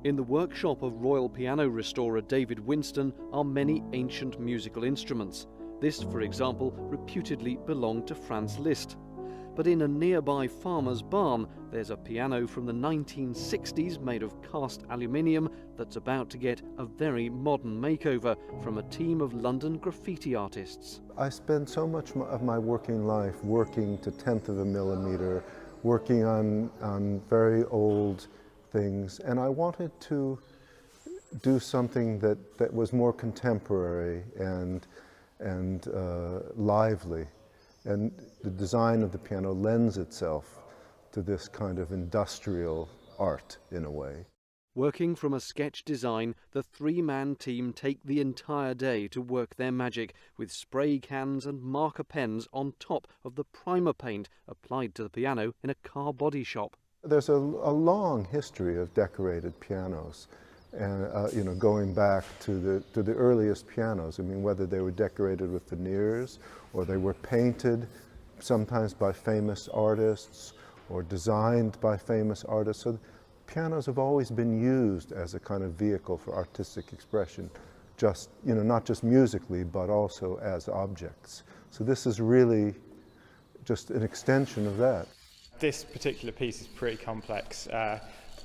In the workshop of royal piano restorer David Winston are many ancient musical instruments. This, for example, reputedly belonged to Franz Liszt. But in a nearby farmer's barn, there's a piano from the 1960s made of cast aluminium that's about to get a very modern makeover from a team of London graffiti artists. I spend so much of my working life working to 1/10 of a millimeter, working on very old things, and I wanted to do something that was more contemporary and lively. And the design of the piano lends itself to this kind of industrial art in a way. Working from a sketch design, the three-man team take the entire day to work their magic with spray cans and marker pens on top of the primer paint applied to the piano in a car body shop. There's a long history of decorated pianos, and going back to the earliest pianos. I mean, whether they were decorated with veneers or they were painted, sometimes by famous artists or designed by famous artists. So pianos have always been used as a kind of vehicle for artistic expression, just not just musically, but also as objects. So this is really just an extension of that. This particular piece is pretty complex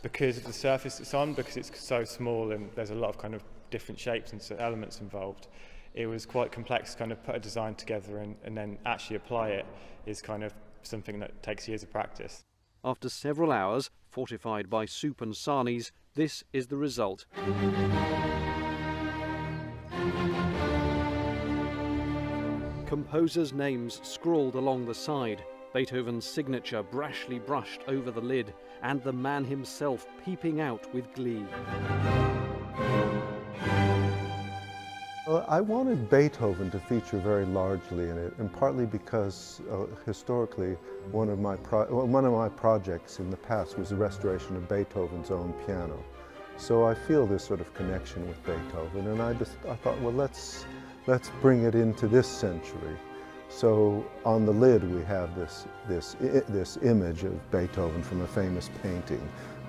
because of the surface it's on, because it's so small and there's a lot of kind of different shapes and elements involved. It was quite complex to kind of put a design together and then actually apply it is kind of something that takes years of practice. After several hours, fortified by soup and sarnies, this is the result. Composers' names scrawled along the side, Beethoven's signature brashly brushed over the lid, and the man himself peeping out with glee. Well, I wanted Beethoven to feature very largely in it, and partly because historically one of my projects in the past was the restoration of Beethoven's own piano. So I feel this sort of connection with Beethoven, and I thought, well, let's bring it into this century. So on the lid we have this image of Beethoven from a famous painting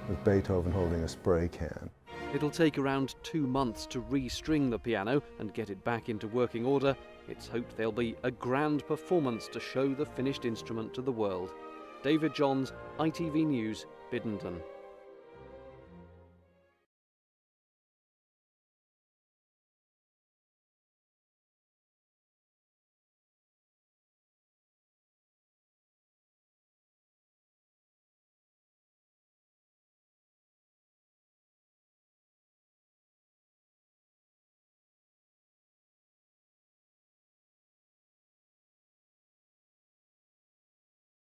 with Beethoven holding a spray can. It'll take around 2 months to restring the piano and get it back into working order. It's hoped there'll be a grand performance to show the finished instrument to the world. David Johns, ITV News, Biddenden.